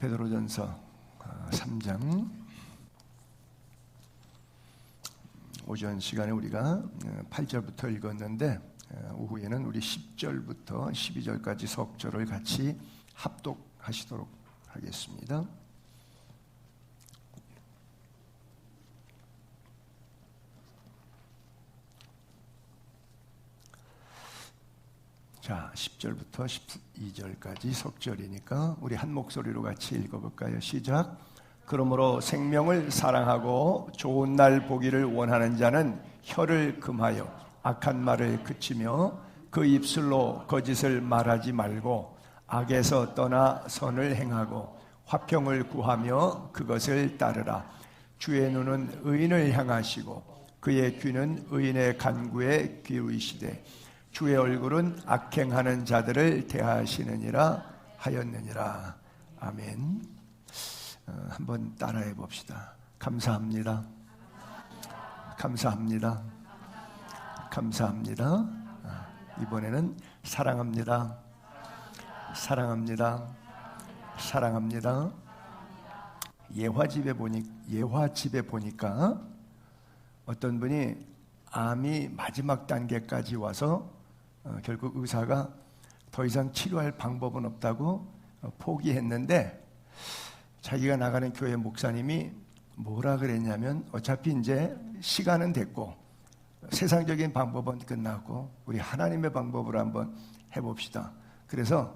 베드로전서 3장 오전 시간에 우리가 8절부터 읽었는데 오후에는 우리 10절부터 12절까지 석절을 같이 합독하시도록 하겠습니다. 자, 10절부터 12절까지 석절이니까 우리 한 목소리로 같이 읽어볼까요? 시작. 그러므로 생명을 사랑하고 좋은 날 보기를 원하는 자는 혀를 금하여 악한 말을 그치며 그 입술로 거짓을 말하지 말고 악에서 떠나 선을 행하고 화평을 구하며 그것을 따르라. 주의 눈은 의인을 향하시고 그의 귀는 의인의 간구에 기울이시되 주의 얼굴은 악행하는 자들을 대하시느니라 하였느니라. 아멘. 한번 따라해 봅시다. 감사합니다. 감사합니다. 감사합니다. 이번에는 사랑합니다. 사랑합니다. 사랑합니다. 예화집에 보니까 어떤 분이 암이 마지막 단계까지 와서 결국 의사가 더 이상 치료할 방법은 없다고 포기했는데 자기가 나가는 교회 목사님이 뭐라 그랬냐면 어차피 이제 시간은 됐고 세상적인 방법은 끝났고 우리 하나님의 방법으로 한번 해봅시다. 그래서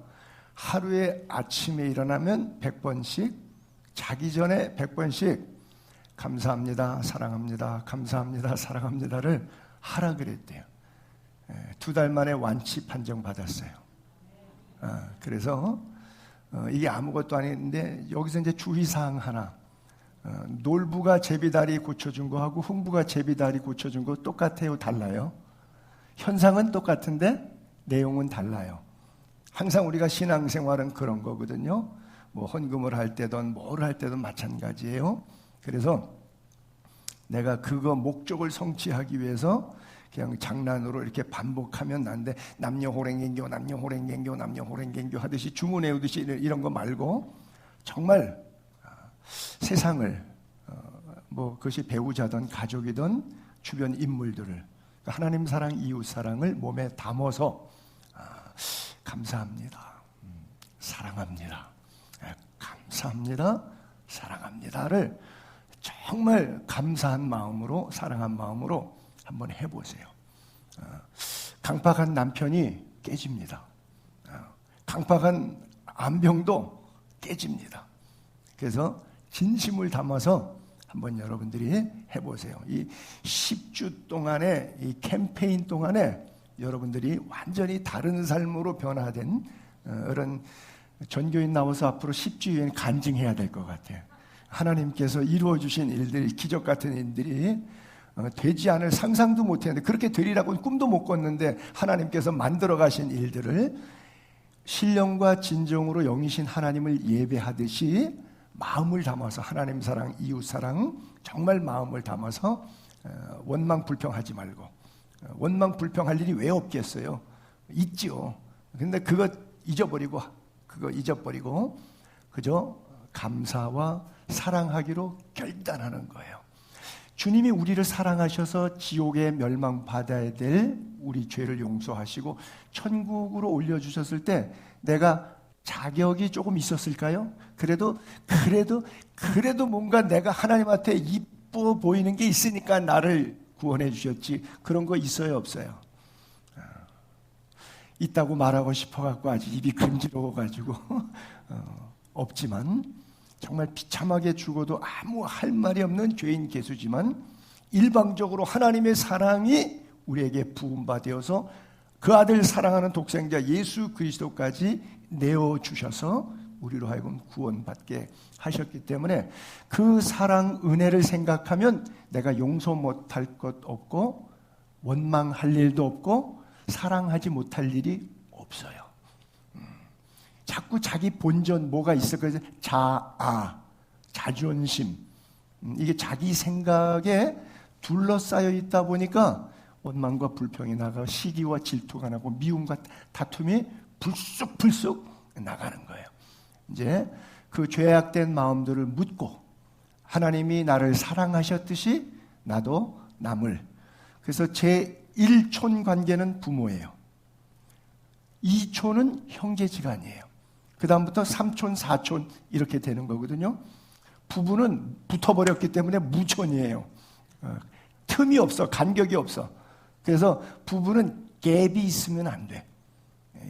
하루에 아침에 일어나면 100번씩 자기 전에 100번씩 감사합니다, 사랑합니다, 감사합니다, 사랑합니다를 하라 그랬대요. 2달 만에 완치 판정 받았어요. 그래서 이게 아무것도 아닌데 여기서 이제 주의사항 하나. 놀부가 제비다리 고쳐준 거하고 흥부가 제비다리 고쳐준 거 똑같아요? 달라요? 현상은 똑같은데 내용은 달라요. 항상 우리가 신앙생활은 그런 거거든요. 뭐 헌금을 할 때든 뭘 할 때든 마찬가지예요. 그래서 내가 그거 목적을 성취하기 위해서 그냥 장난으로 이렇게 반복하면 안 돼. 남녀호랭갱교, 남녀호랭갱교, 남녀호랭갱교 하듯이 주문해오듯이 이런 거 말고 정말 세상을 뭐 그것이 배우자든 가족이든 주변 인물들을 하나님 사랑, 이웃 사랑을 몸에 담아서 감사합니다, 사랑합니다, 감사합니다, 사랑합니다를 정말 감사한 마음으로 사랑한 마음으로 한번 해보세요. 강팍한 남편이 깨집니다. 강팍한 암병도 깨집니다. 그래서 진심을 담아서 한번 여러분들이 해보세요. 이 10주 동안의 이 캠페인 동안에 여러분들이 완전히 다른 삶으로 변화된 그런 전교인 나와서 앞으로 10주 후에 간증해야 될 것 같아요. 하나님께서 이루어주신 일들이 기적 같은 일들이 되지 않을 상상도 못했는데 그렇게 되리라고는 꿈도 못 꿨는데 하나님께서 만들어 가신 일들을 신령과 진정으로 영이신 하나님을 예배하듯이 마음을 담아서 하나님 사랑, 이웃 사랑 정말 마음을 담아서 원망 불평하지 말고 원망 불평할 일이 왜 없겠어요? 있지요. 근데 그거 잊어버리고 그저 감사와 사랑하기로 결단하는 거예요. 주님이 우리를 사랑하셔서 지옥에 멸망받아야 될 우리 죄를 용서하시고 천국으로 올려주셨을 때 내가 자격이 조금 있었을까요? 그래도 뭔가 내가 하나님한테 이뻐 보이는 게 있으니까 나를 구원해 주셨지. 그런 거 있어요, 없어요? 있다고 말하고 싶어갖고 아직 입이 금지러워가지고 없지만 정말 비참하게 죽어도 아무 할 말이 없는 죄인 개수지만 일방적으로 하나님의 사랑이 우리에게 부음받아서 그 아들 사랑하는 독생자 예수 그리스도까지 내어주셔서 우리로 하여금 구원받게 하셨기 때문에 그 사랑 은혜를 생각하면 내가 용서 못할 것 없고 원망할 일도 없고 사랑하지 못할 일이 없어요. 자꾸 자기 본전 뭐가 있을까요? 자아, 자존심 이게 자기 생각에 둘러싸여 있다 보니까 원망과 불평이 나가고 시기와 질투가 나고 미움과 다툼이 불쑥불쑥 나가는 거예요. 이제 그 죄악된 마음들을 묻고 하나님이 나를 사랑하셨듯이 나도 남을. 그래서 제1촌 관계는 부모예요. 2촌은 형제지간이에요. 그 다음부터 3촌, 4촌 이렇게 되는 거거든요. 부부는 붙어버렸기 때문에 무촌이에요. 틈이 없어, 간격이 없어. 그래서 부부는 갭이 있으면 안 돼.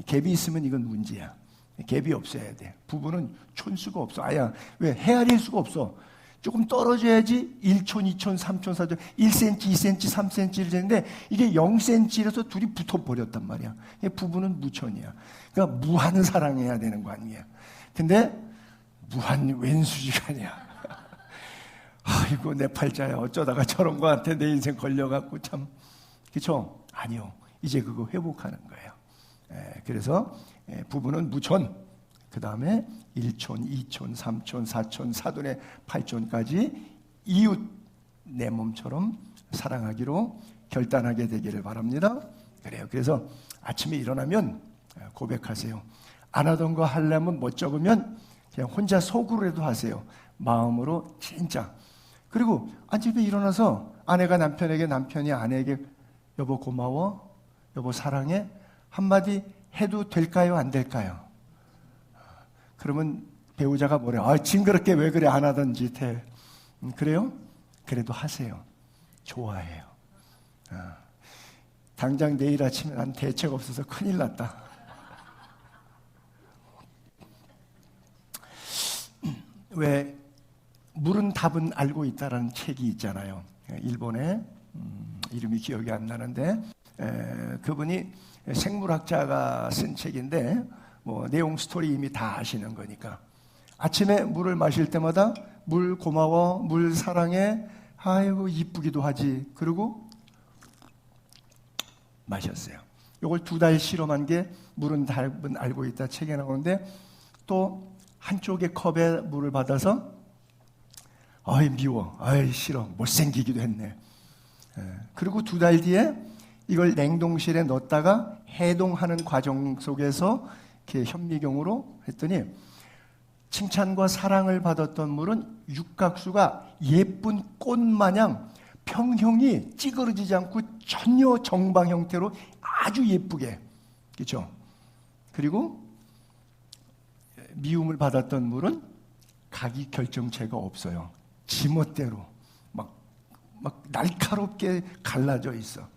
갭이 있으면 이건 문제야. 갭이 없어야 돼. 부부는 촌수가 없어. 아야, 왜? 헤아릴 수가 없어. 조금 떨어져야지 1촌, 2촌, 3촌, 4촌, 1cm, 2cm, 3cm를 되는데 이게 0cm라서 둘이 붙어버렸단 말이야. 부부는 무촌이야. 그러니까 무한 사랑해야 되는 거 아니야. 근데 무한 왼수지간이야. 아이고 내 팔자야. 어쩌다가 저런 거한테 내 인생 걸려갖고 참. 그렇죠? 아니요. 이제 그거 회복하는 거예요. 그래서 부부는 무촌, 그 다음에 1촌, 2촌, 3촌, 4촌, 4돈의 8촌까지 이웃 내 몸처럼 사랑하기로 결단하게 되기를 바랍니다. 그래요. 그래서 아침에 일어나면 고백하세요. 안 하던 거 하려면 못 적으면 그냥 혼자 속으로라도 하세요. 마음으로 진짜. 그리고 아침에 일어나서 아내가 남편에게, 남편이 아내에게 여보 고마워, 여보 사랑해 한마디 해도 될까요? 안 될까요? 그러면 배우자가 뭐래? 징그럽게 왜 그래? 안 하던 짓 해. 그래요? 그래도 하세요. 좋아해요. 당장 내일 아침에 난 대책 없어서 큰일 났다. 왜 물은 답은 알고 있다라는 책이 있잖아요. 일본에 이름이 기억이 안 나는데 그분이 생물학자가 쓴 책인데 뭐 내용 스토리 이미 다 아시는 거니까 아침에 물을 마실 때마다 물 고마워, 물 사랑해, 아이고 이쁘기도 하지. 그리고 마셨어요. 이걸 2달 실험한 게 물은 답은 알고 있다 책에 나오는데 또 한쪽의 컵에 물을 받아서 아이 미워, 아이 싫어, 못생기기도 했네. 그리고 2달 뒤에 이걸 냉동실에 넣었다가 해동하는 과정 속에서 이렇게 현미경으로 했더니 칭찬과 사랑을 받았던 물은 육각수가 예쁜 꽃 마냥 평형이 찌그러지지 않고 전혀 정방 형태로 아주 예쁘게, 그렇죠? 그리고 미움을 받았던 물은 각이 결정체가 없어요. 지멋대로 막 날카롭게 갈라져 있어.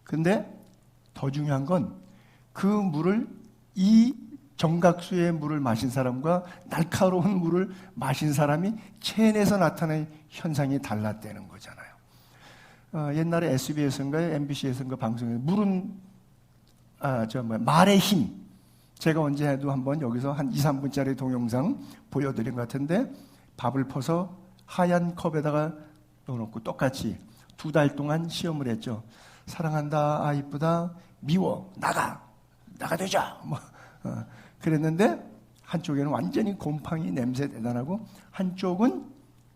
근데 더 중요한 건 그 물을 이 정각수의 물을 마신 사람과 날카로운 물을 마신 사람이 체내에서 나타나는 현상이 달랐다는 거잖아요. 옛날에 SBS인가요? MBC에서인가 방송에서 물은 말의 힘. 제가 언제도 한번 여기서 한 2, 3분짜리 동영상 보여드린 것 같은데 밥을 퍼서 하얀 컵에다가 넣어놓고 똑같이 2달 동안 시험을 했죠. 사랑한다, 이쁘다, 미워, 나가되자. 그랬는데 한쪽에는 완전히 곰팡이 냄새 대단하고 한쪽은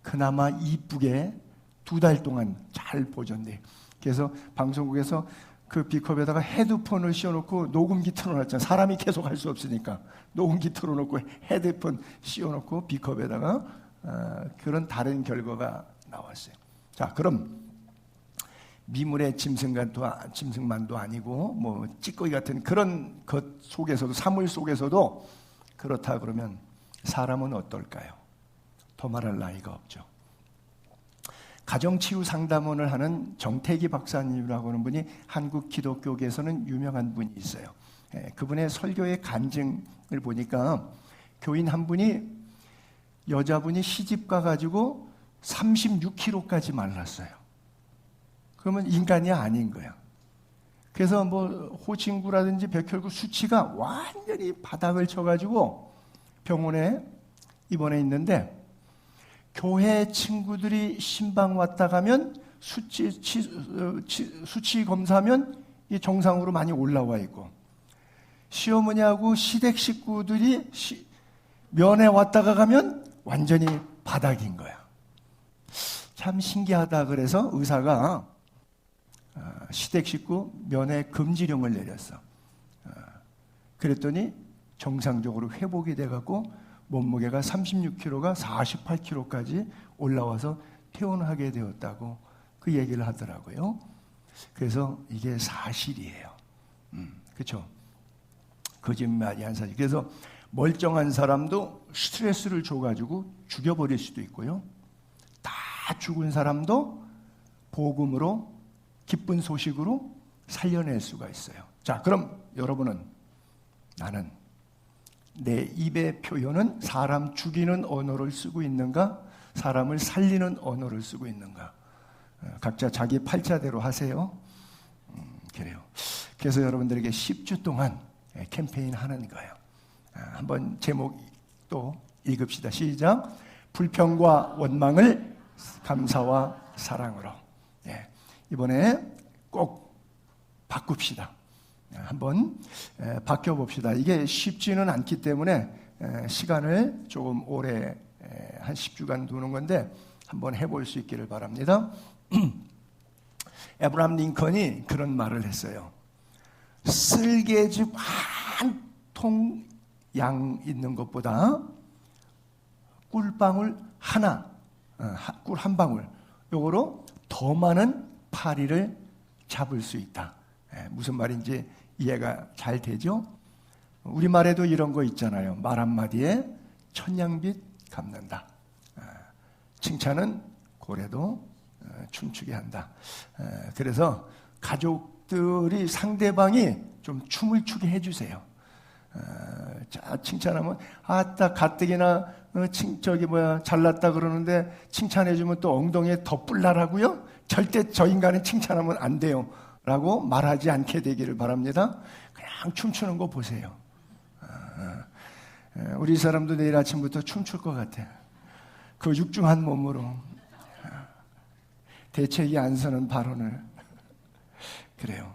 그나마 이쁘게 2달 동안 잘 보존돼. 그래서 방송국에서 그 B컵에다가 헤드폰을 씌워놓고 녹음기 틀어놨잖아요. 사람이 계속 할 수 없으니까 녹음기 틀어놓고 헤드폰 씌워놓고 B컵에다가 그런 다른 결과가 나왔어요. 자, 그럼 미물의 짐승만도 아니고 뭐 찌꺼기 같은 그런 것 속에서도, 사물 속에서도 그렇다 그러면 사람은 어떨까요? 더 말할 나위가 없죠. 가정치유 상담원을 하는 정태기 박사님이라고 하는 분이 한국 기독교계에서는 유명한 분이 있어요. 그분의 설교의 간증을 보니까 교인 한 분이 여자분이 시집 가가지고 36kg까지 말랐어요. 그러면 인간이 아닌 거야. 그래서 뭐 호친구라든지 백혈구 수치가 완전히 바닥을 쳐가지고 병원에 입원해 있는데 교회 친구들이 신방 왔다 가면 수치 검사하면 이 정상으로 많이 올라와 있고 시어머니하고 시댁 식구들이 면회 왔다가 가면 완전히 바닥인 거야. 참 신기하다 그래서 의사가 시댁 식구 면회 금지령을 내렸어. 그랬더니 정상적으로 회복이 돼갖고 몸무게가 36kg가 48kg까지 올라와서 퇴원하게 되었다고 그 얘기를 하더라고요. 그래서 이게 사실이에요. 그렇죠? 거짓말이 한 사실. 그래서 멀쩡한 사람도 스트레스를 줘가지고 죽여버릴 수도 있고요. 다 죽은 사람도 복음으로 기쁜 소식으로 살려낼 수가 있어요. 자, 그럼 여러분은 나는 내 입의 표현은 사람 죽이는 언어를 쓰고 있는가? 사람을 살리는 언어를 쓰고 있는가? 각자 자기 팔자대로 하세요. 그래요. 그래서 여러분들에게 10주 동안 캠페인 하는 거예요. 한번 제목 또 읽읍시다. 시작. 불평과 원망을 감사와 사랑으로. 이번에 꼭 바꿉시다. 한번 바뀌어봅시다. 이게 쉽지는 않기 때문에 시간을 조금 오래 한 10주간 두는 건데 한번 해볼 수 있기를 바랍니다. 에브라함 링컨이 그런 말을 했어요. 쓸개즙 한 통 양 있는 것보다 꿀방울 하나, 꿀 한 방울, 요거로 더 많은 파리를 잡을 수 있다. 무슨 말인지 이해가 잘 되죠? 우리말에도 이런 거 있잖아요. 말 한마디에 천냥빚 갚는다. 칭찬은 고래도 춤추게 한다. 그래서 가족들이 상대방이 좀 춤을 추게 해주세요. 자, 칭찬하면 아따 가뜩이나 잘났다 그러는데 칭찬해주면 또 엉덩이에 덧불나라고요? 절대 저 인간은 칭찬하면 안 돼요 라고 말하지 않게 되기를 바랍니다. 그냥 춤추는 거 보세요. 우리 사람도 내일 아침부터 춤출 것 같아. 그 육중한 몸으로 대책이 안 서는 발언을. 그래요.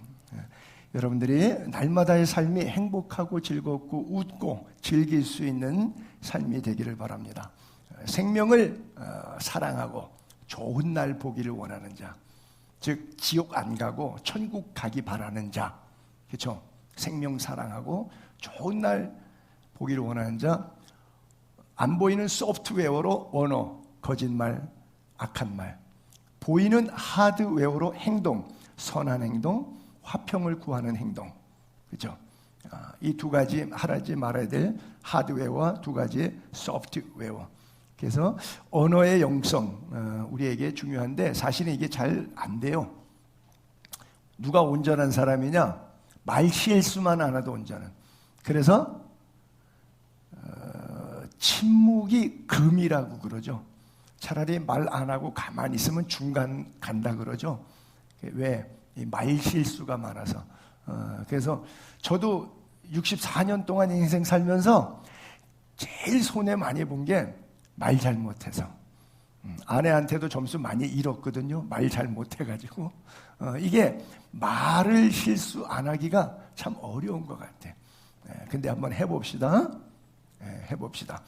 여러분들이 날마다의 삶이 행복하고 즐겁고 웃고 즐길 수 있는 삶이 되기를 바랍니다. 생명을 사랑하고 좋은 날 보기를 원하는 자, 즉 지옥 안 가고 천국 가기 바라는 자, 그렇죠? 생명 사랑하고 좋은 날 보기를 원하는 자, 안 보이는 소프트웨어로 언어, 거짓말, 악한 말, 보이는 하드웨어로 행동, 선한 행동, 화평을 구하는 행동. 그렇죠? 이 두 가지 하지 말아야 될 하드웨어와 두 가지의 소프트웨어. 그래서 언어의 영성 우리에게 중요한데 사실은 이게 잘 안 돼요. 누가 온전한 사람이냐? 말 실수만 안 해도 온전한. 그래서 침묵이 금이라고 그러죠. 차라리 말 안 하고 가만히 있으면 중간 간다 그러죠. 왜? 이 말 실수가 많아서. 그래서 저도 64년 동안 인생 살면서 제일 손해 많이 본 게 말 잘못해서. 아내한테도 점수 많이 잃었거든요. 말 잘못해가지고. 이게 말을 실수 안 하기가 참 어려운 것 같아. 근데 한번 해봅시다. 해봅시다.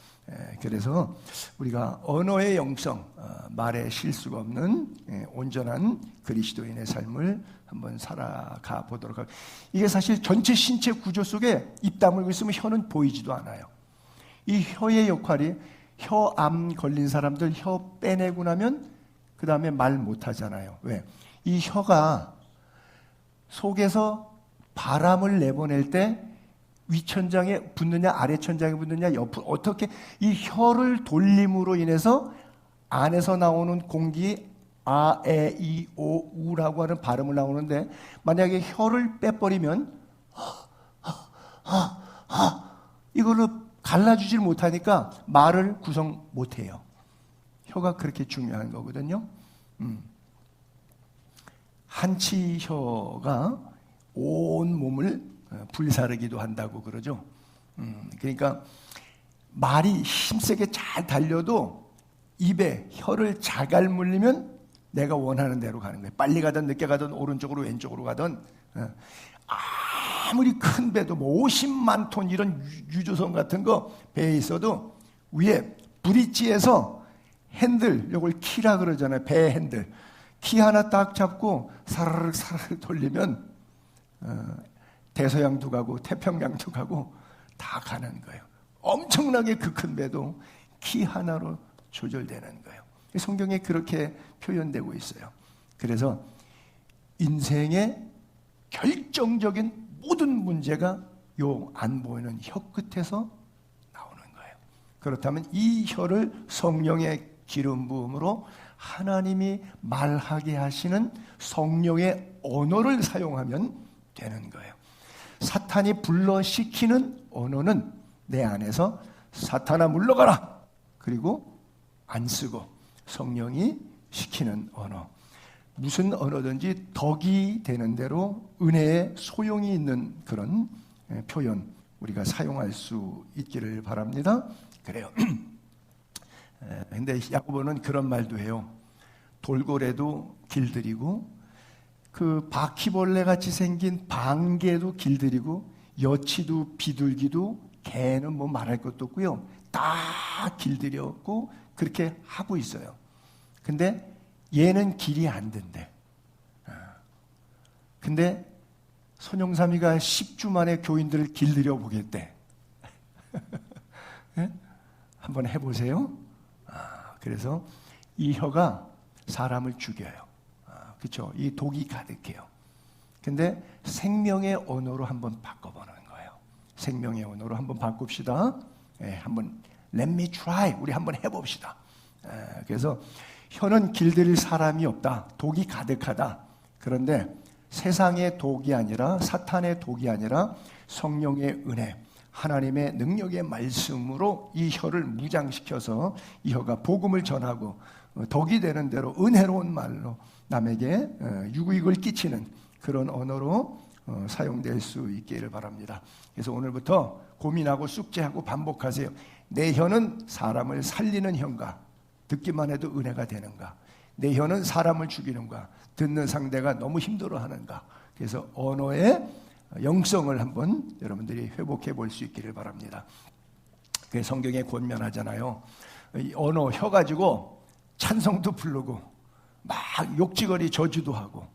그래서 우리가 언어의 영성, 말에 실수가 없는 온전한 그리스도인의 삶을 한번 살아가 보도록 하겠습니다. 이게 사실 전체 신체 구조 속에 입 다물고 있으면 혀는 보이지도 않아요. 이 혀의 역할이 혀암 걸린 사람들 혀 빼내고 나면 그 다음에 말 못하잖아요. 왜? 이 혀가 속에서 바람을 내보낼 때 위천장에 붙느냐 아래천장에 붙느냐 옆으로 어떻게 이 혀를 돌림으로 인해서 안에서 나오는 공기 아, 에, 이, 오, 우라고 하는 발음을 나오는데 만약에 혀를 빼버리면 이걸로 갈라주질 못하니까 말을 구성 못해요. 혀가 그렇게 중요한 거거든요. 한치혀가 온 몸을 불사르기도 한다고 그러죠. 그러니까 말이 힘세게 잘 달려도 입에 혀를 자갈 물리면 내가 원하는 대로 가는 거예요. 빨리 가든 늦게 가든 오른쪽으로 왼쪽으로 가든 아무리 큰 배도 뭐 50만 톤 이런 유조선 같은 거 배에 있어도 위에 브릿지에서 핸들 요걸 키라 그러잖아요. 배 핸들 키 하나 딱 잡고 사르륵 사르륵 돌리면 대서양도 가고 태평양도 가고 다 가는 거예요. 엄청나게 그 큰 배도 키 하나로 조절되는 거예요. 성경에 그렇게 표현되고 있어요. 그래서 인생의 결정적인 모든 문제가 요 안 보이는 혀 끝에서 나오는 거예요. 그렇다면 이 혀를 성령의 기름 부음으로 하나님이 말하게 하시는 성령의 언어를 사용하면 되는 거예요. 사탄이 불러시키는 언어는 내 안에서 사탄아 물러가라! 그리고 안 쓰고 성령이 시키는 언어. 무슨 언어든지 덕이 되는 대로 은혜에 소용이 있는 그런 표현 우리가 사용할 수 있기를 바랍니다. 그래요. 근데 야고보는 그런 말도 해요. 돌고래도 길들이고 그 바퀴벌레 같이 생긴 방개도 길들이고 여치도 비둘기도 개는 뭐 말할 것도 없고요. 다 길들였고 그렇게 하고 있어요. 근데 얘는 길이 안 된대. 근데 손영삼이가 10주 만에 교인들을 길들여 보겠대. 네? 한번 해보세요. 그래서 이 혀가 사람을 죽여요. 그렇죠? 이 독이 가득해요. 근데 생명의 언어로 한번 바꿔보는 거예요. 생명의 언어로 한번 바꿉시다. 한번 Let me try. 우리 한번 해봅시다. 그래서 혀는 길들일 사람이 없다. 독이 가득하다. 그런데 세상의 독이 아니라 사탄의 독이 아니라 성령의 은혜, 하나님의 능력의 말씀으로 이 혀를 무장시켜서 이 혀가 복음을 전하고 덕이 되는 대로 은혜로운 말로 남에게 유익을 끼치는 그런 언어로 사용될 수 있기를 바랍니다. 그래서 오늘부터 고민하고 숙제하고 반복하세요. 내 혀는 사람을 살리는 혀인가? 듣기만 해도 은혜가 되는가? 내 혀는 사람을 죽이는가? 듣는 상대가 너무 힘들어하는가? 그래서 언어의 영성을 한번 여러분들이 회복해 볼 수 있기를 바랍니다. 성경에 권면하잖아요. 이 언어, 혀 가지고 찬송도 부르고 막 욕지거리 저주도 하고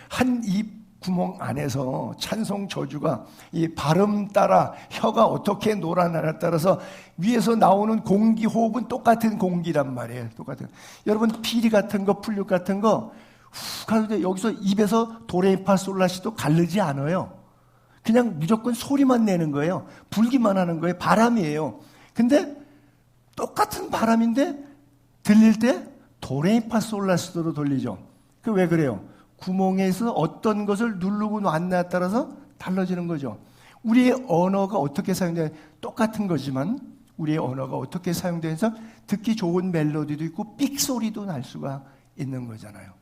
한 입 구멍 안에서 찬송 저주가 이 발음 따라 혀가 어떻게 놀아나에 따라서 위에서 나오는 공기 호흡은 똑같은 공기란 말이에요. 똑같은. 여러분 피리 같은 거 풀육 같은 거 훅 하는데 여기서 입에서 도레미파솔라시도 가르지 않아요. 그냥 무조건 소리만 내는 거예요. 불기만 하는 거예요. 바람이에요. 근데 똑같은 바람인데 들릴 때 도레미파솔라시도로 들리죠. 그 왜 그래요? 구멍에서 어떤 것을 누르고 놨냐에 따라서 달라지는 거죠. 우리의 언어가 어떻게 사용되냐 똑같은 거지만 우리의 언어가 어떻게 사용되면서 듣기 좋은 멜로디도 있고 삑소리도 날 수가 있는 거잖아요.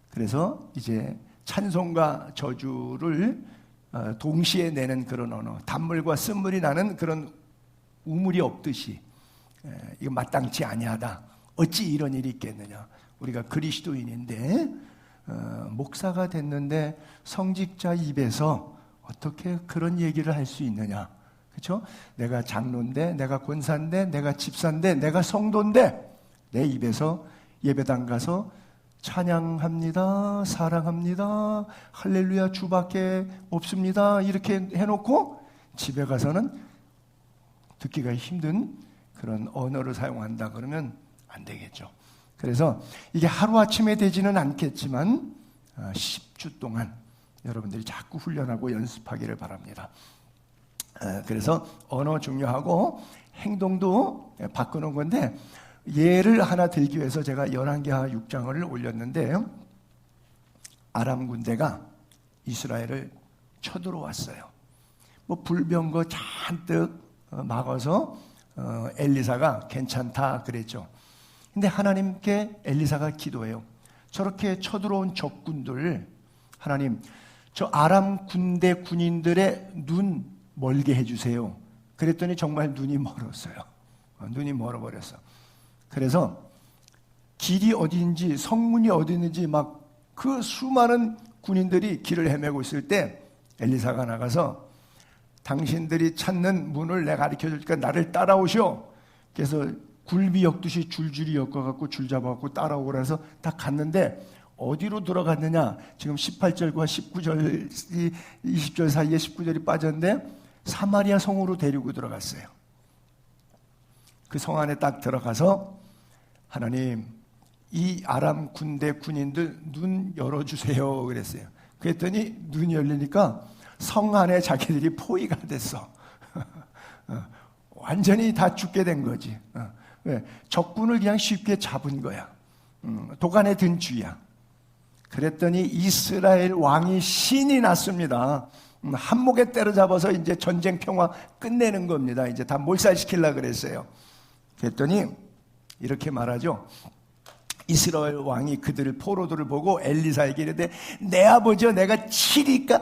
그래서 이제 찬송과 저주를 동시에 내는 그런 언어, 단물과 쓴물이 나는 그런 우물이 없듯이 이거 마땅치 아니하다. 어찌 이런 일이 있겠느냐. 우리가 그리스도인인데 목사가 됐는데 성직자 입에서 어떻게 그런 얘기를 할 수 있느냐. 그렇죠? 내가 장로인데, 내가 권사인데, 내가 집사인데, 내가 성도인데 내 입에서 예배당 가서 찬양합니다, 사랑합니다, 할렐루야 주밖에 없습니다 이렇게 해놓고 집에 가서는 듣기가 힘든 그런 언어를 사용한다 그러면 안 되겠죠. 그래서 이게 하루아침에 되지는 않겠지만 10주 동안 여러분들이 자꾸 훈련하고 연습하기를 바랍니다. 그래서 언어 중요하고 행동도 바꾸는 건데 예를 하나 들기 위해서 제가 열왕기하 6장을 올렸는데 아람 군대가 이스라엘을 쳐들어왔어요. 뭐 불병거 잔뜩 막아서 엘리사가 괜찮다 그랬죠. 근데 하나님께 엘리사가 기도해요. 저렇게 쳐들어온 적군들 하나님 저 아람 군대 군인들의 눈 멀게 해주세요. 그랬더니 정말 눈이 멀었어요. 눈이 멀어버렸어. 그래서 길이 어디인지 성문이 어디 있는지 막 그 수많은 군인들이 길을 헤매고 있을 때 엘리사가 나가서 당신들이 찾는 문을 내가 가르쳐줄 테니까 나를 따라오시오. 그래서 굴비 엮듯이 줄줄이 엮어갖고 줄 잡아갖고 따라오라 해서 딱 갔는데 어디로 들어갔느냐. 지금 18절과 19절, 20절 사이에 19절이 빠졌는데 사마리아 성으로 데리고 들어갔어요. 그 성 안에 딱 들어가서 하나님, 이 아람 군대 군인들 눈 열어주세요 그랬어요. 그랬더니 눈이 열리니까 성 안에 자기들이 포위가 됐어. 완전히 다 죽게 된 거지. 왜? 적군을 그냥 쉽게 잡은 거야. 도간에 든 쥐야. 그랬더니 이스라엘 왕이 신이 났습니다. 한목에 때려잡아서 이제 전쟁 평화 끝내는 겁니다. 이제 다 몰살시키려고 그랬어요. 그랬더니 이렇게 말하죠. 이스라엘 왕이 그들을 포로들을 보고 엘리사에게 이르되 내 아버지여 내가 치리까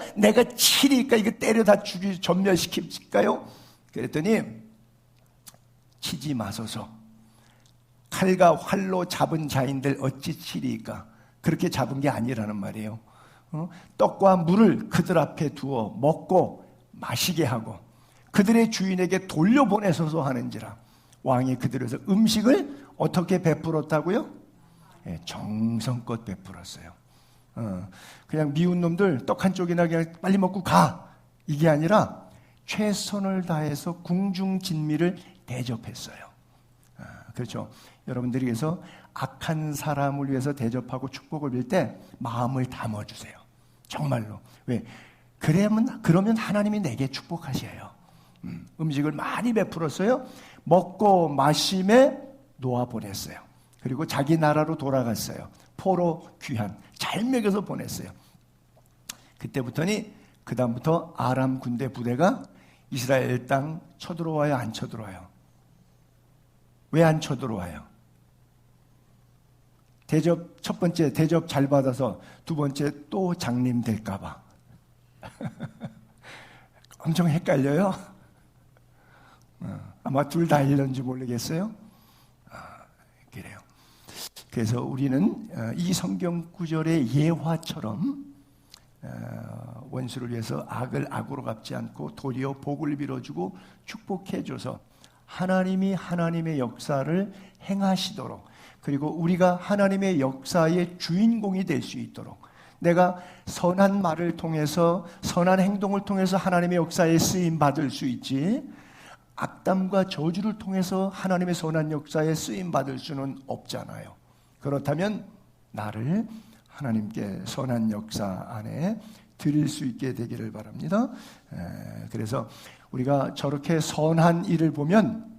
이거 때려 다 전멸시킬까요? 그랬더니 치지 마소서. 칼과 활로 잡은 자인들 어찌 치리까? 그렇게 잡은 게 아니라는 말이에요. 떡과 물을 그들 앞에 두어 먹고 마시게 하고 그들의 주인에게 돌려보내소서 하는지라. 왕이 그들에서 음식을 어떻게 베풀었다고요? 정성껏 베풀었어요. 그냥 미운 놈들 떡 한 쪽이나 그냥 빨리 먹고 가, 이게 아니라 최선을 다해서 궁중진미를 대접했어요. 그렇죠. 여러분들이 그래서 악한 사람을 위해서 대접하고 축복을 빌 때 마음을 담아주세요. 정말로. 왜? 그러면 하나님이 내게 축복하셔요. 음식을 많이 베풀었어요. 먹고 마심에 놓아보냈어요. 그리고 자기 나라로 돌아갔어요. 포로 귀환 잘 먹여서 보냈어요. 그때부터니 그 다음부터 아람 군대 부대가 이스라엘 땅 쳐들어와요, 안 쳐들어와요? 왜 안 쳐들어와요? 대접, 첫 번째 대접 잘 받아서 두 번째 또 장님 될까봐 엄청 헷갈려요. 아마 둘 다 이런지 모르겠어요. 그래요. 그래서 우리는 이 성경 구절의 예화처럼 원수를 위해서 악을 악으로 갚지 않고 도리어 복을 빌어주고 축복해줘서 하나님이 하나님의 역사를 행하시도록, 그리고 우리가 하나님의 역사의 주인공이 될 수 있도록, 내가 선한 말을 통해서 선한 행동을 통해서 하나님의 역사에 쓰임 받을 수 있지, 악담과 저주를 통해서 하나님의 선한 역사에 쓰임 받을 수는 없잖아요. 그렇다면 나를 하나님께 선한 역사 안에 드릴 수 있게 되기를 바랍니다. 그래서 우리가 저렇게 선한 일을 보면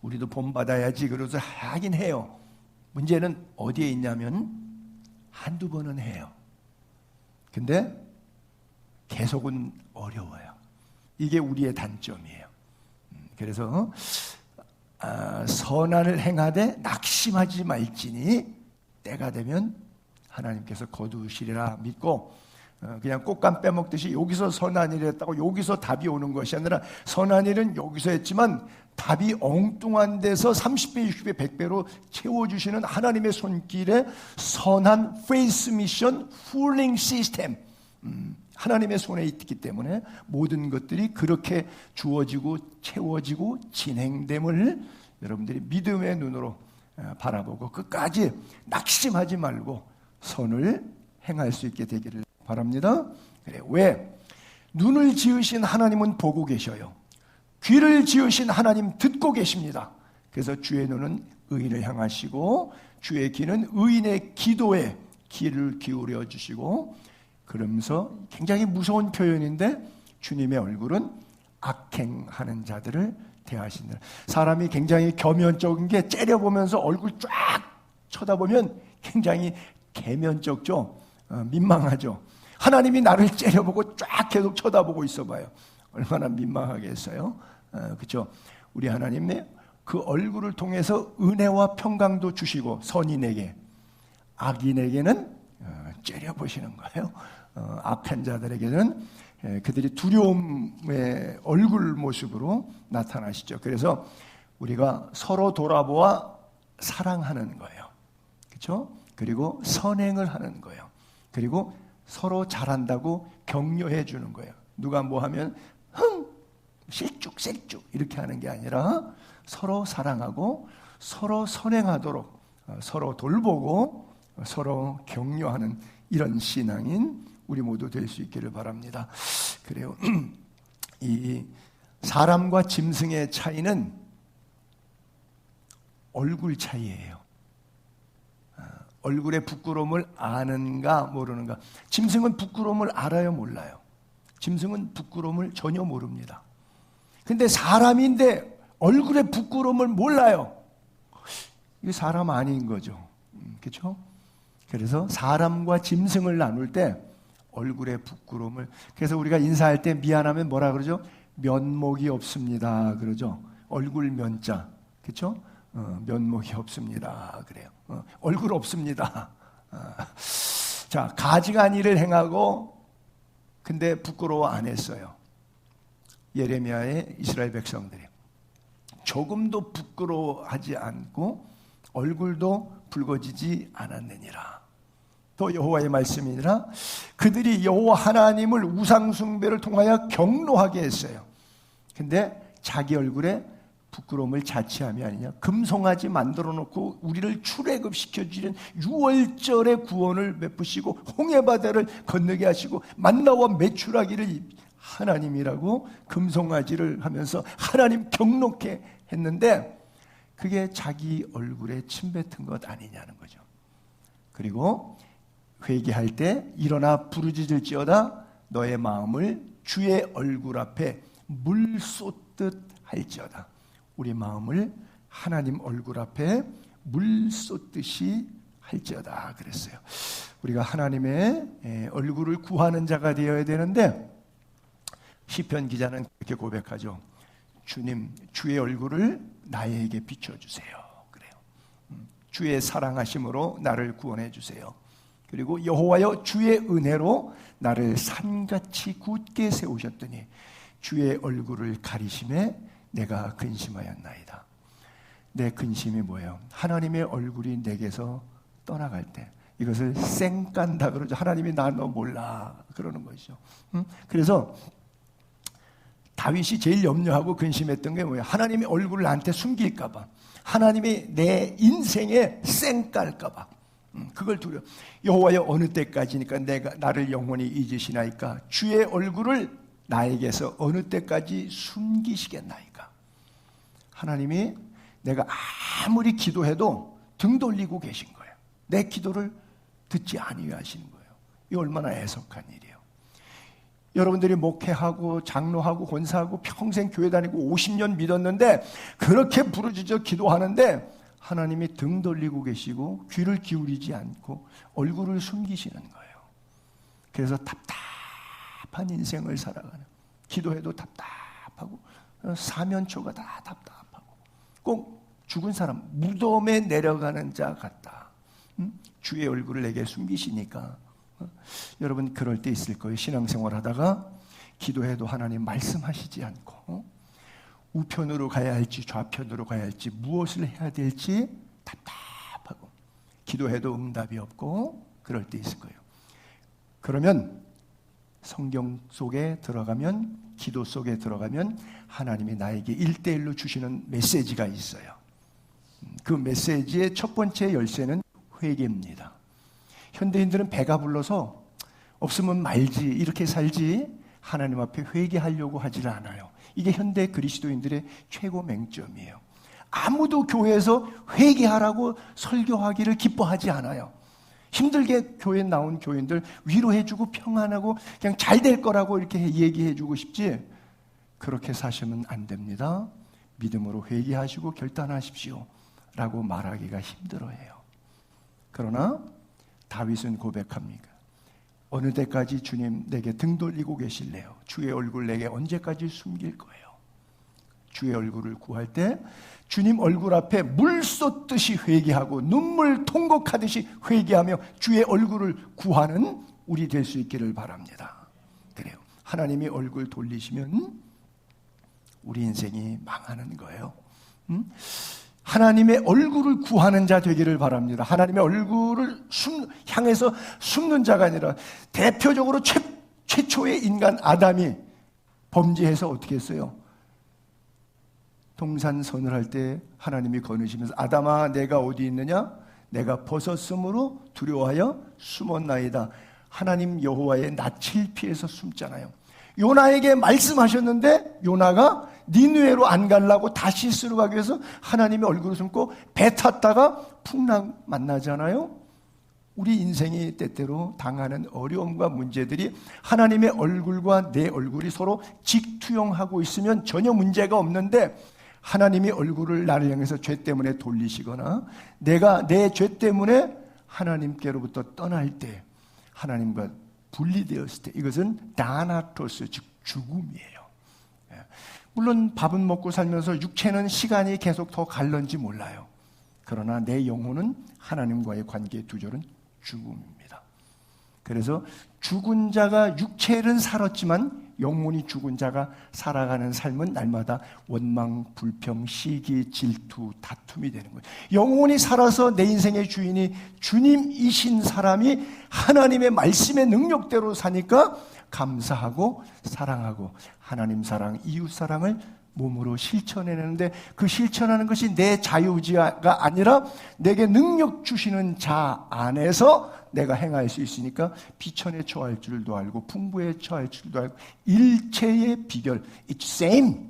우리도 본받아야지 그래서 하긴 해요. 문제는 어디에 있냐면 한두 번은 해요. 근데 계속은 어려워요. 이게 우리의 단점이에요. 그래서 선한을 행하되 낙심하지 말지니 때가 되면 하나님께서 거두시리라 믿고, 그냥 꽃감 빼먹듯이 여기서 선한 일을 했다고 여기서 답이 오는 것이 아니라 선한 일은 여기서 했지만 답이 엉뚱한 데서 30배, 60배, 100배로 채워주시는 하나님의 손길에 선한 페이스 미션 훌링 시스템, 하나님의 손에 있기 때문에 모든 것들이 그렇게 주어지고 채워지고 진행됨을 여러분들이 믿음의 눈으로 바라보고 끝까지 낙심하지 말고 선을 행할 수 있게 되기를 바랍니다. 그래, 왜? 눈을 지으신 하나님은 보고 계셔요. 귀를 지으신 하나님 듣고 계십니다. 그래서 주의 눈은 의인을 향하시고 주의 귀는 의인의 기도에 귀를 기울여 주시고, 그러면서 굉장히 무서운 표현인데 주님의 얼굴은 악행하는 자들을 대하신다. 사람이 굉장히 겸연쩍은 게 째려보면서 얼굴 쫙 쳐다보면 굉장히 계면쩍죠. 민망하죠. 하나님이 나를 째려보고 쫙 계속 쳐다보고 있어봐요. 얼마나 민망하겠어요. 그렇죠? 우리 하나님의 그 얼굴을 통해서 은혜와 평강도 주시고 선인에게, 악인에게는 째려보시는 거예요. 악한 자들에게는 그들이 두려움의 얼굴 모습으로 나타나시죠. 그래서 우리가 서로 돌아보아 사랑하는 거예요. 그렇죠? 그리고 선행을 하는 거예요. 그리고 서로 잘한다고 격려해 주는 거예요. 누가 뭐 하면 실쭉 이렇게 하는 게 아니라 서로 사랑하고 서로 선행하도록, 서로 돌보고 서로 격려하는 이런 신앙인 우리 모두 될 수 있기를 바랍니다. 그래요. 이 사람과 짐승의 차이는 얼굴 차이예요. 얼굴의 부끄러움을 아는가 모르는가. 짐승은 부끄러움을 알아요, 몰라요? 짐승은 부끄러움을 전혀 모릅니다. 근데 사람인데 얼굴의 부끄러움을 몰라요. 이게 사람 아닌 거죠. 그렇죠? 그래서 사람과 짐승을 나눌 때 얼굴의 부끄러움을, 그래서 우리가 인사할 때 미안하면 뭐라 그러죠? 면목이 없습니다 그러죠. 얼굴 면자, 그렇죠? 면목이 없습니다 그래요. 얼굴 없습니다. 자, 가증한 일을 행하고 근데 부끄러워 안 했어요. 예레미야의 이스라엘 백성들이 조금도 부끄러워하지 않고 얼굴도 붉어지지 않았느니라. 또 여호와의 말씀이니라. 그들이 여호와 하나님을 우상 숭배를 통하여 경노하게 했어요. 근데 자기 얼굴에 부끄러움을 자취함이 아니냐. 금송아지 만들어 놓고 우리를 출애굽시켜 주시는 유월절의 구원을 베푸시고 홍해바다를 건너게 하시고 만나와 메추라기를 하나님이라고 금송아지를 하면서 하나님 경노케 했는데 그게 자기 얼굴에 침 뱉은 것 아니냐는 거죠. 그리고 회개할 때 일어나 부르짖을지어다 너의 마음을 주의 얼굴 앞에 물 쏟듯 할지어다. 우리 마음을 하나님 얼굴 앞에 물 쏟듯이 할지어다 그랬어요. 우리가 하나님의 얼굴을 구하는 자가 되어야 되는데 시편 기자는 그렇게 고백하죠. 주님, 주의 얼굴을 나에게 비춰주세요. 그래요. 주의 사랑하심으로 나를 구원해 주세요. 그리고 여호와여 주의 은혜로 나를 산같이 굳게 세우셨더니 주의 얼굴을 가리심에 내가 근심하였나이다. 내 근심이 뭐예요? 하나님의 얼굴이 내게서 떠나갈 때 이것을 쌩깐다 그러죠. 하나님이 나 너 몰라 그러는 것이죠. 그래서 다윗이 제일 염려하고 근심했던 게 뭐예요? 하나님의 얼굴을 나한테 숨길까 봐, 하나님이 내 인생에 쌩깔까 봐, 그걸 두려워. 여호와여 어느 때까지니까 내가 나를 영원히 잊으시나이까? 주의 얼굴을 나에게서 어느 때까지 숨기시겠나이까? 하나님이 내가 아무리 기도해도 등 돌리고 계신 거예요. 내 기도를 듣지 아니하시는 거예요. 이 얼마나 애석한 일이에요. 여러분들이 목회하고 장로하고 권사하고 평생 교회 다니고 50년 믿었는데 그렇게 부르짖어 기도하는데 하나님이 등 돌리고 계시고 귀를 기울이지 않고 얼굴을 숨기시는 거예요. 그래서 답답한 인생을 살아가는, 기도해도 답답하고 사면초가 다 답답하고 꼭 죽은 사람 무덤에 내려가는 자 같다. 주의 얼굴을 내게 숨기시니까 여러분 그럴 때 있을 거예요. 신앙생활 하다가 기도해도 하나님 말씀하시지 않고 우편으로 가야 할지 좌편으로 가야 할지 무엇을 해야 될지 답답하고 기도해도 응답이 없고 그럴 때 있을 거예요. 그러면 성경 속에 들어가면, 기도 속에 들어가면 하나님이 나에게 1대1로 주시는 메시지가 있어요. 그 메시지의 첫 번째 열쇠는 회개입니다. 현대인들은 배가 불러서 없으면 말지 이렇게 살지 하나님 앞에 회개하려고 하질 않아요. 이게 현대 그리스도인들의 최고 맹점이에요. 아무도 교회에서 회개하라고 설교하기를 기뻐하지 않아요. 힘들게 교회에 나온 교인들 위로해주고 평안하고 그냥 잘 될 거라고 이렇게 얘기해주고 싶지 그렇게 사시면 안 됩니다. 믿음으로 회개하시고 결단하십시오 라고 말하기가 힘들어해요. 그러나 다윗은 고백합니까? 어느 때까지 주님 내게 등 돌리고 계실래요? 주의 얼굴 내게 언제까지 숨길 거예요? 주의 얼굴을 구할 때 주님 얼굴 앞에 물 쏟듯이 회개하고 눈물 통곡하듯이 회개하며 주의 얼굴을 구하는 우리 될 수 있기를 바랍니다. 그래요. 하나님이 얼굴 돌리시면 우리 인생이 망하는 거예요. 하나님의 얼굴을 구하는 자 되기를 바랍니다. 하나님의 얼굴을 향해서 숨는 자가 아니라 대표적으로 최초의 인간 아담이 범죄해서 어떻게 했어요? 동산선을 할 때 하나님이 거느시면서 아담아 내가 어디 있느냐? 내가 벗었으므로 두려워하여 숨었나이다. 하나님 여호와의 낯을 피해서 숨잖아요. 요나에게 말씀하셨는데 요나가 니느웨로 안 가려고 다시스로 가기 위해서 하나님의 얼굴을 숨고 배 탔다가 풍랑 만나잖아요. 우리 인생이 때때로 당하는 어려움과 문제들이 하나님의 얼굴과 내 얼굴이 서로 직투영하고 있으면 전혀 문제가 없는데, 하나님이 얼굴을 나를 향해서 죄 때문에 돌리시거나 내가 내 죄 때문에 하나님께로부터 떠날 때, 하나님과 분리되었을 때, 이것은 다나토스, 즉 죽음이에요. 물론 밥은 먹고 살면서 육체는 시간이 계속 더 갈런지 몰라요. 그러나 내 영혼은 하나님과의 관계 두절은 죽음입니다. 그래서 죽은 자가 육체는 살았지만 영혼이 죽은 자가 살아가는 삶은 날마다 원망, 불평, 시기, 질투, 다툼이 되는 거예요. 영혼이 살아서 내 인생의 주인이 주님이신 사람이 하나님의 말씀의 능력대로 사니까 감사하고 사랑하고 하나님 사랑, 이웃 사랑을 몸으로 실천해내는데, 그 실천하는 것이 내 자유의지가 아니라 내게 능력 주시는 자 안에서 내가 행할 수 있으니까 비천에 처할 줄도 알고 풍부에 처할 줄도 알고 일체의 비결, it's same.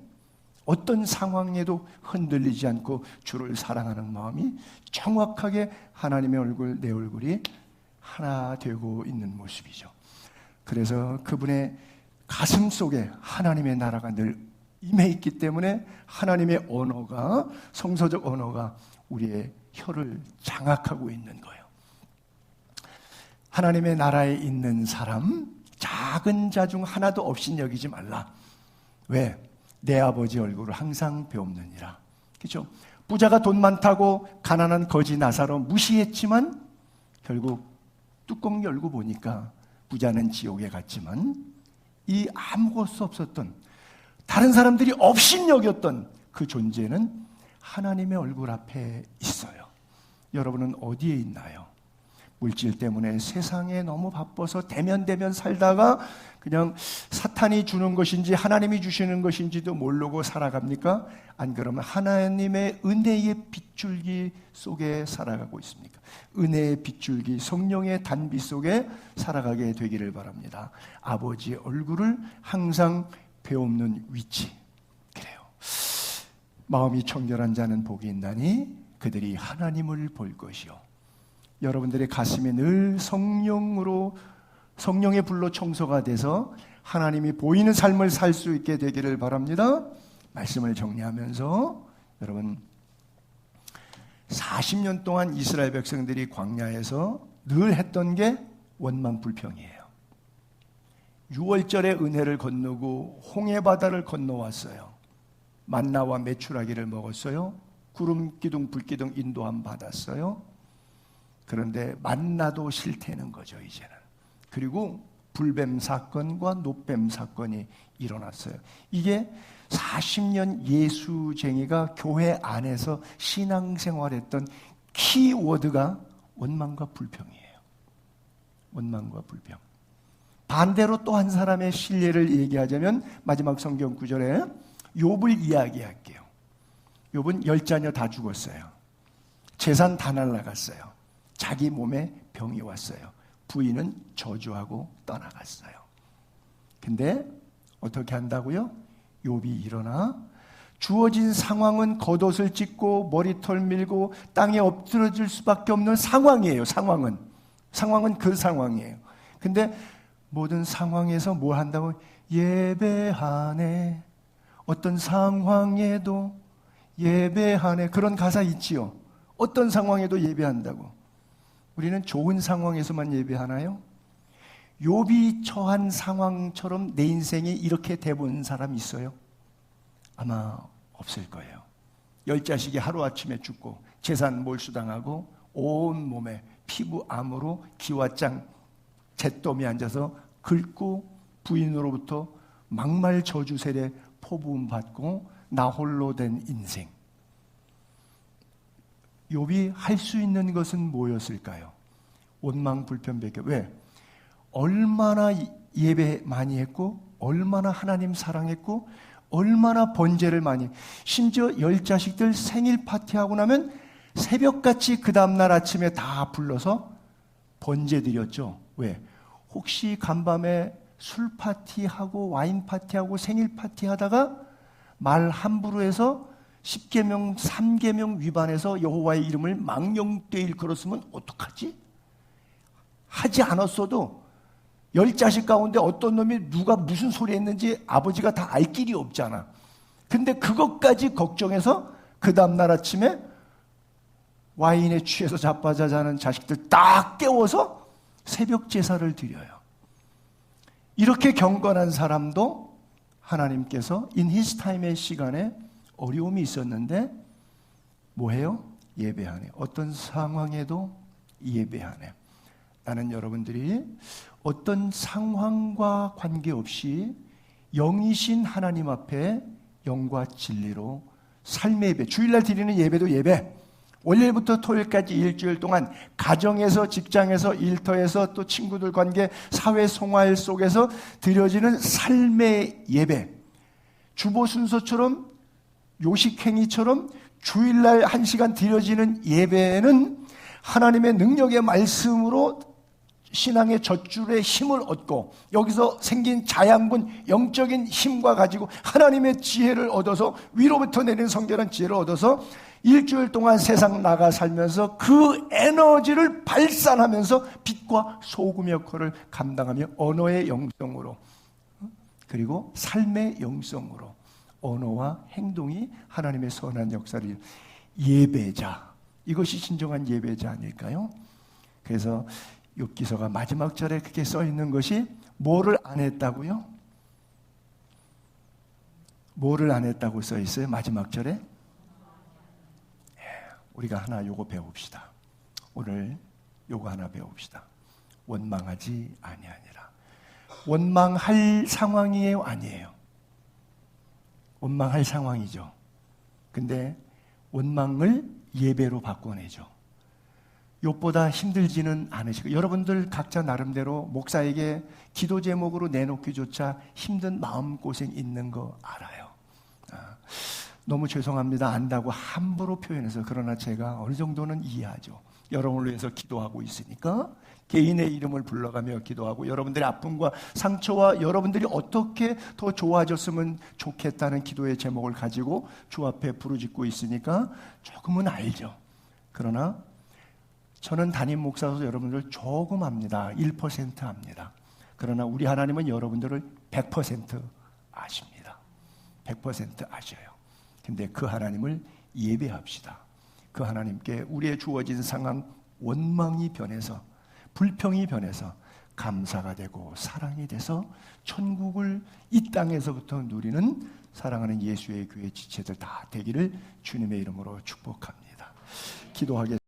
어떤 상황에도 흔들리지 않고 주를 사랑하는 마음이 정확하게 하나님의 얼굴, 내 얼굴이 하나 되고 있는 모습이죠. 그래서 그분의 가슴 속에 하나님의 나라가 늘 임해 있기 때문에 하나님의 언어가, 성서적 언어가 우리의 혀를 장악하고 있는 거예요. 하나님의 나라에 있는 사람, 작은 자 중 하나도 없인 여기지 말라. 왜? 내 아버지 얼굴을 항상 배움느니라. 그렇죠? 부자가 돈 많다고 가난한 거지 나사로 무시했지만 결국 뚜껑 열고 보니까 부자는 지옥에 갔지만 이 아무것도 없었던, 다른 사람들이 업신여겼던 그 존재는 하나님의 얼굴 앞에 있어요. 여러분은 어디에 있나요? 물질 때문에 세상에 너무 바빠서 대면대면 살다가 그냥 사탄이 주는 것인지 하나님이 주시는 것인지도 모르고 살아갑니까? 안 그러면 하나님의 은혜의 빗줄기 속에 살아가고 있습니까? 은혜의 빗줄기, 성령의 단비 속에 살아가게 되기를 바랍니다. 아버지의 얼굴을 항상 배움는 위치. 그래요. 마음이 청결한 자는 복이 있나니 그들이 하나님을 볼 것이요. 여러분들의 가슴이 늘 성령으로, 성령의 불로 청소가 돼서 하나님이 보이는 삶을 살 수 있게 되기를 바랍니다. 말씀을 정리하면서, 여러분 40년 동안 이스라엘 백성들이 광야에서 늘 했던 게 원망 불평이에요. 6월절에 은혜를 건너고 홍해바다를 건너왔어요. 만나와 메추라기를 먹었어요. 구름기둥 불기둥 인도함 받았어요. 그런데 만나도 싫다는 거죠, 이제는. 그리고 불뱀 사건과 노뱀 사건이 일어났어요. 이게 40년 예수쟁이가 교회 안에서 신앙생활했던 키워드가 원망과 불평이에요. 원망과 불평. 반대로 또 한 사람의 신뢰를 얘기하자면 마지막 성경 구절에 욥을 이야기할게요. 욥은 10자녀 다 죽었어요. 재산 다 날아갔어요. 자기 몸에 병이 왔어요. 부인은 저주하고 떠나갔어요. 근데 어떻게 한다고요? 욥이 일어나 주어진 상황은 겉옷을 찢고 머리털 밀고 땅에 엎드러질 수밖에 없는 상황이에요. 상황은 그 상황이에요. 근데 모든 상황에서 뭘 한다고? 예배하네. 어떤 상황에도 예배하네. 그런 가사 있지요. 어떤 상황에도 예배한다고. 우리는 좋은 상황에서만 예배하나요? 욥이 처한 상황처럼 내 인생이 이렇게 돼본 사람 있어요? 아마 없을 거예요. 10자식이 하루아침에 죽고 재산 몰수당하고 온 몸에 피부암으로 기와장 잿더미에 앉아서 긁고 부인으로부터 막말 저주 세례 포부음 받고 나 홀로 된 인생. 욥이 할 수 있는 것은 뭐였을까요? 원망 불평밖에. 왜? 얼마나 예배 많이 했고 얼마나 하나님 사랑했고 얼마나 번제를 많이, 심지어 10자식들 생일 파티하고 나면 새벽같이 그 다음날 아침에 다 불러서 번제 드렸죠. 왜? 혹시 간밤에 술 파티하고 와인 파티하고 생일 파티하다가 말 함부로 해서 10계명 3계명 위반해서 여호와의 이름을 망령되이 일컬었으면 어떡하지? 하지 않았어도 10자식 가운데 어떤 놈이 누가 무슨 소리 했는지 아버지가 다 알 길이 없잖아. 근데 그것까지 걱정해서 그 다음날 아침에 와인에 취해서 자빠져 자는 자식들 딱 깨워서 새벽 제사를 드려요. 이렇게 경건한 사람도 하나님께서 in his time의 시간에 어려움이 있었는데 뭐해요? 예배하네. 어떤 상황에도 예배하네. 나는 여러분들이 어떤 상황과 관계없이 영이신 하나님 앞에 영과 진리로 삶의 예배, 주일날 드리는 예배도 예배, 월요일부터 토요일까지 일주일 동안 가정에서, 직장에서, 일터에서, 또 친구들 관계, 사회 생활 속에서 드려지는 삶의 예배, 주보 순서처럼 요식행위처럼 주일날 1시간 드려지는 예배는 하나님의 능력의 말씀으로 신앙의 젖줄에 힘을 얻고 여기서 생긴 자양분 영적인 힘과 가지고 하나님의 지혜를 얻어서 위로부터 내리는 성결한 지혜를 얻어서 일주일 동안 세상 나가 살면서 그 에너지를 발산하면서 빛과 소금 역할을 감당하며 언어의 영성으로 그리고 삶의 영성으로 언어와 행동이 하나님의 선한 역사를 예배자, 이것이 진정한 예배자 아닐까요? 그래서 욥기서가 마지막 절에 그렇게 써 있는 것이 뭐를 안 했다고요? 뭐를 안 했다고 써 있어요? 마지막 절에? 우리가 하나 요거 배웁시다. 오늘 요거 하나 배웁시다. 원망하지 아니하니라. 원망할 상황이에요? 아니에요? 원망할 상황이죠. 근데 원망을 예배로 바꿔내죠. 욥보다 힘들지는 않으시고 여러분들 각자 나름대로 목사에게 기도 제목으로 내놓기조차 힘든 마음고생 있는 거 알아요. 너무 죄송합니다. 안다고 함부로 표현해서. 그러나 제가 어느 정도는 이해하죠. 여러분을 위해서 기도하고 있으니까 개인의 이름을 불러가며 기도하고 여러분들의 아픔과 상처와 여러분들이 어떻게 더 좋아졌으면 좋겠다는 기도의 제목을 가지고 주 앞에 부르짖고 있으니까 조금은 알죠. 그러나 저는 담임 목사로서 여러분들을 조금 압니다. 1% 압니다. 그러나 우리 하나님은 여러분들을 100% 아십니다. 100% 아셔요. 근데 그 하나님을 예배합시다. 그 하나님께 우리의 주어진 상황, 원망이 변해서, 불평이 변해서 감사가 되고 사랑이 돼서 천국을 이 땅에서부터 누리는 사랑하는 예수의 교회 지체들 다 되기를 주님의 이름으로 축복합니다. 기도하겠습니다.